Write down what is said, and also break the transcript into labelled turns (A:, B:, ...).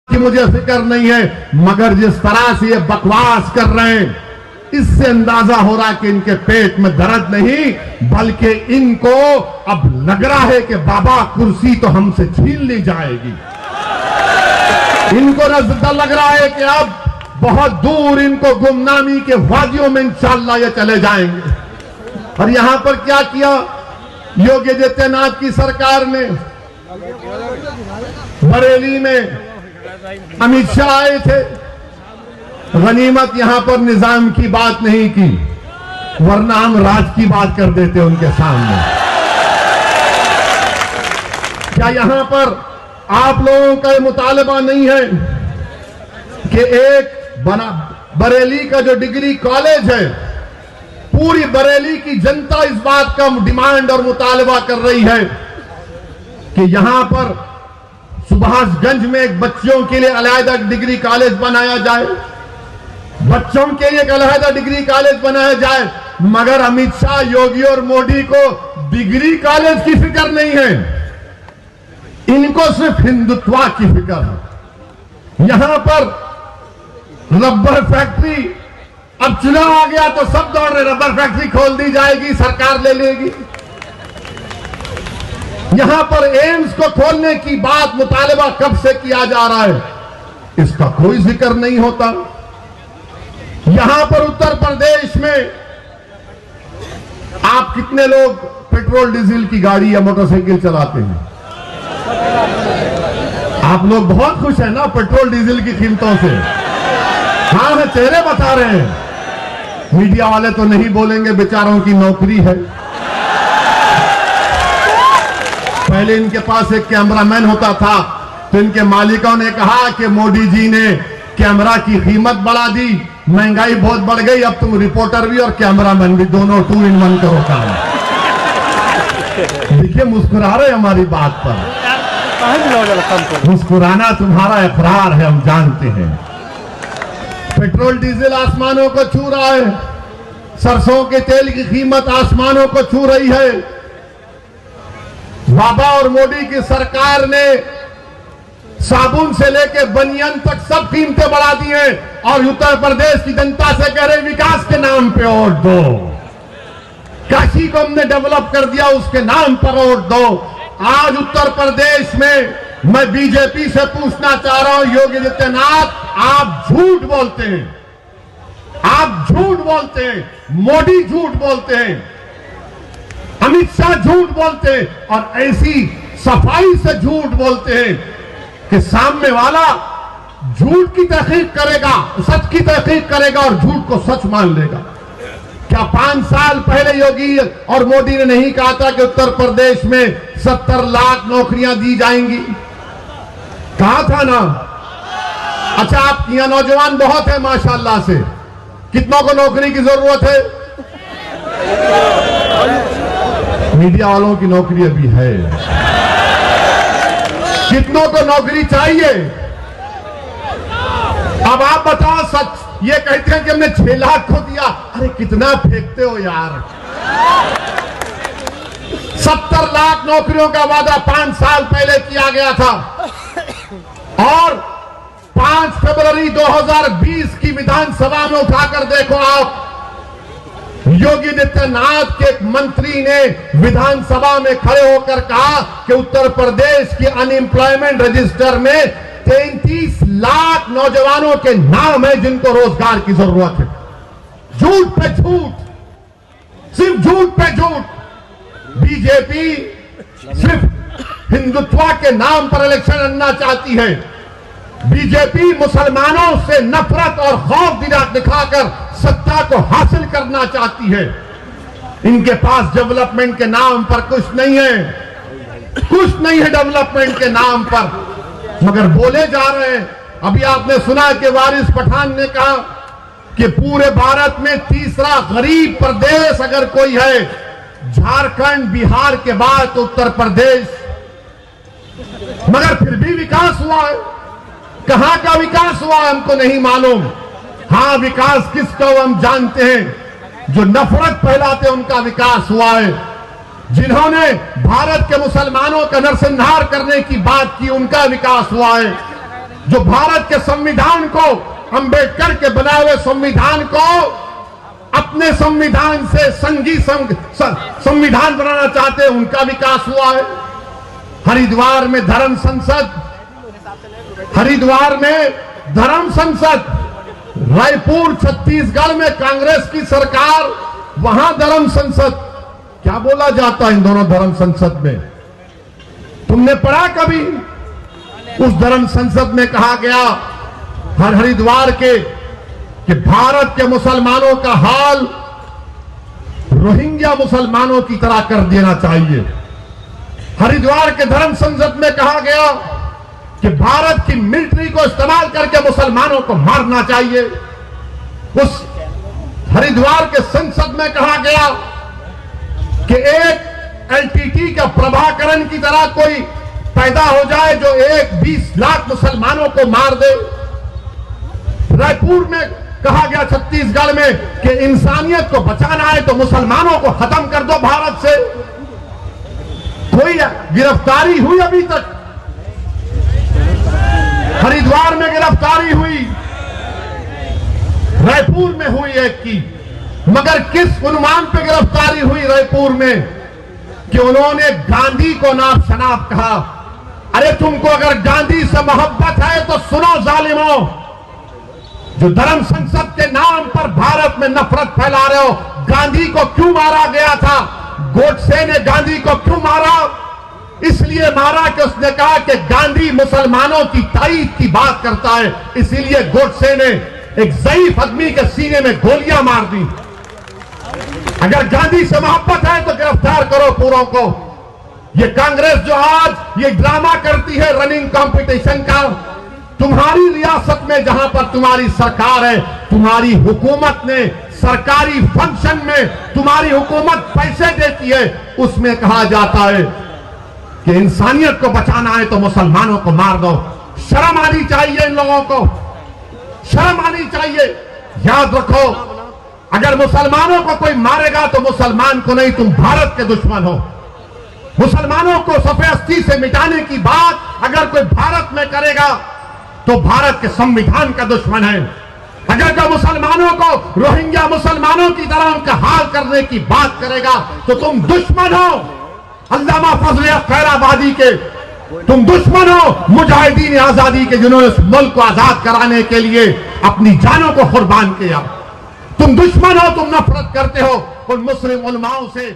A: कि मुझे फिक्र नहीं है, मगर जिस तरह से ये बकवास कर रहे हैं इससे अंदाजा हो रहा है कि इनके पेट में दर्द नहीं, बल्कि इनको अब लग रहा है कि बाबा कुर्सी तो हमसे छीन ली जाएगी। इनको नजर लग रहा है कि अब बहुत दूर इनको गुमनामी के वादियों में इंशाअल्लाह ये चले जाएंगे। और यहां पर क्या किया योगी आदित्यनाथ की सरकार ने, बरेली में अमित शाह आए थे, गनीमत यहां पर निजाम की बात नहीं की, वरना हम राज की बात कर देते उनके सामने। क्या यहां पर आप लोगों का ये मुतालबा नहीं है कि एक बरेली का जो डिग्री कॉलेज है, पूरी बरेली की जनता इस बात का डिमांड और मुतालबा कर रही है कि यहां पर सुभाषगंज में एक बच्चों के लिए अलहदा डिग्री कॉलेज बनाया जाए, बच्चों के लिए एक अलहदा डिग्री कॉलेज बनाया जाए। मगर अमित शाह, योगी और मोदी को डिग्री कॉलेज की फिक्र नहीं है, इनको सिर्फ हिंदुत्व की फिक्र है। यहां पर रबर फैक्ट्री, अब चुनाव आ गया तो सब दौड़ रहे, रबर फैक्ट्री खोल दी जाएगी, सरकार ले लेगी। यहां पर एम्स को खोलने की बात मुतालबा कब से किया जा रहा है, इसका कोई जिक्र नहीं होता। यहां पर उत्तर प्रदेश में आप कितने लोग पेट्रोल डीजल की गाड़ी या मोटरसाइकिल चलाते हैं? आप लोग बहुत खुश हैं ना पेट्रोल डीजल की कीमतों से? हाँ, चेहरे बता रहे हैं। मीडिया वाले तो नहीं बोलेंगे, बेचारों की नौकरी है। पहले इनके पास एक कैमरामैन होता था तो इनके मालिकों ने कहा कि मोदी जी ने कैमरा की कीमत बढ़ा दी, महंगाई बहुत बढ़ गई, अब तुम रिपोर्टर भी और कैमरामैन भी दोनों 2 in 1 करो काम। देखिए मुस्कुरा रहे हमारी बात पर, मुस्कुराना तुम्हारा इकरार है, हम जानते हैं। पेट्रोल डीजल आसमानों को छू रहा है, सरसों के तेल की कीमत आसमानों को छू रही है। बाबा और मोदी की सरकार ने साबुन से लेकर बनियान तक सब कीमतें बढ़ा दी हैं और उत्तर प्रदेश की जनता से कह रहे विकास के नाम पे वोट दो। काशी को हमने डेवलप कर दिया, उसके नाम पर वोट दो। आज उत्तर प्रदेश में मैं बीजेपी से पूछना चाह रहा हूं, योगी आदित्यनाथ आप झूठ बोलते हैं, आप झूठ बोलते हैं, मोदी झूठ बोलते हैं, अमित शाह झूठ बोलते हैं और ऐसी सफाई से झूठ बोलते हैं कि सामने वाला झूठ की तहकीक करेगा, सच की तहकीक करेगा और झूठ को सच मान लेगा। क्या 5 साल पहले योगी और मोदी ने नहीं कहा था कि उत्तर प्रदेश में 70 लाख नौकरियां दी जाएंगी? कहा था ना? अच्छा, आप यहाँ नौजवान बहुत है माशाल्लाह से, कितनों को नौकरी की जरूरत है? मीडिया वालों की नौकरी अभी है, कितनों को नौकरी चाहिए? अब आप बताओ सच। ये कहते हैं कि हमने 6 लाख को दिया, अरे कितना फेंकते हो यार। 70 लाख नौकरियों का वादा 5 साल पहले किया गया था और 5 फरवरी 2020 की विधानसभा में उठाकर देखो आप, योगी आदित्यनाथ के एक मंत्री ने विधानसभा में खड़े होकर कहा कि उत्तर प्रदेश की अनएम्प्लॉयमेंट रजिस्टर में 33 लाख नौजवानों के नाम है जिनको रोजगार की जरूरत है। झूठ पे झूठ, सिर्फ झूठ पे झूठ। बीजेपी सिर्फ हिंदुत्व के नाम पर इलेक्शन लड़ना चाहती है। बीजेपी मुसलमानों से नफरत और खौफ दिखाकर सत्ता को हासिल करना चाहती है। इनके पास डेवलपमेंट के नाम पर कुछ नहीं है, कुछ नहीं है डेवलपमेंट के नाम पर, मगर बोले जा रहे हैं। अभी आपने सुना कि वारिस पठान ने कहा कि पूरे भारत में तीसरा गरीब प्रदेश अगर कोई है, झारखंड बिहार के बाद तो उत्तर प्रदेश। मगर फिर भी विकास हुआ है। कहां का विकास हुआ है हमको नहीं मालूम। हां, विकास किसका हुआ हम जानते हैं, जो नफरत फैलाते उनका विकास हुआ है। जिन्होंने भारत के मुसलमानों का नरसंहार करने की बात की, उनका विकास हुआ है। जो भारत के संविधान को, अंबेडकर के बनाए हुए संविधान को अपने संविधान से संघी संविधान बनाना चाहते हैं, उनका विकास हुआ है। हरिद्वार में धर्म संसद, हरिद्वार में धर्म संसद, रायपुर छत्तीसगढ़ में कांग्रेस की सरकार, वहां धर्म संसद। क्या बोला जाता है इन दोनों धर्म संसद में? तुमने पढ़ा कभी? उस धर्म संसद में कहा गया हरिद्वार के कि भारत के मुसलमानों का हाल रोहिंग्या मुसलमानों की तरह कर देना चाहिए। हरिद्वार के धर्म संसद में कहा गया कि भारत की मिलिट्री को इस्तेमाल करके मुसलमानों को मारना चाहिए। उस हरिद्वार के संसद में कहा गया कि एक एलटीटी का प्रभाकरण की तरह कोई पैदा हो जाए जो 20 लाख मुसलमानों को मार दे। रायपुर में कहा गया छत्तीसगढ़ में कि इंसानियत को बचाना है तो मुसलमानों को खत्म कर दो भारत से। कोई गिरफ्तारी हुई अभी तक? हरिद्वार में गिरफ्तारी हुई, रायपुर में हुई एक की, मगर किस अनुमान पे गिरफ्तारी हुई रायपुर में? कि उन्होंने गांधी को नाम शनाब कहा। अरे तुमको अगर गांधी से मोहब्बत है तो सुनो जालिमों, जो धर्म संसद के नाम पर भारत में नफरत फैला रहे हो, गांधी को क्यों मारा गया था? गोडसे ने गांधी को क्यों मारा? इसलिए मारा कि उसने कहा कि गांधी मुसलमानों की ताईद की बात करता है, इसीलिए गोडसे ने एक ज़ईफ आदमी के सीने में गोलियां मार दी। अगर गांधी से मोहब्बत है तो गिरफ्तार करो पूरों को। ये कांग्रेस जो आज ये ड्रामा करती है रनिंग कंपटीशन का, तुम्हारी रियासत में जहां पर तुम्हारी सरकार है, तुम्हारी हुकूमत ने सरकारी फंक्शन में तुम्हारी हुकूमत पैसे देती है, उसमें कहा जाता है कि इंसानियत को बचाना है तो मुसलमानों को मार दो। शर्म आनी चाहिए इन लोगों को, शर्म आनी चाहिए। याद रखो, अगर मुसलमानों को कोई मारेगा तो मुसलमान को नहीं, तुम भारत के दुश्मन हो। मुसलमानों को सफेदी से मिटाने की बात अगर कोई भारत में करेगा तो भारत के संविधान का दुश्मन है। अगर कोई मुसलमानों को रोहिंग्या मुसलमानों की तरह उनका हाल करने की बात करेगा तो तुम दुश्मन हो अल्लामा फजल खैराबादी के, तुम दुश्मन हो मुजाहिदीन आजादी के, जिन्होंने इस मुल्क को आजाद कराने के लिए अपनी जानों को कुर्बान किया। तुम दुश्मन हो, तुम नफरत करते हो उन मुस्लिम उलमाओं से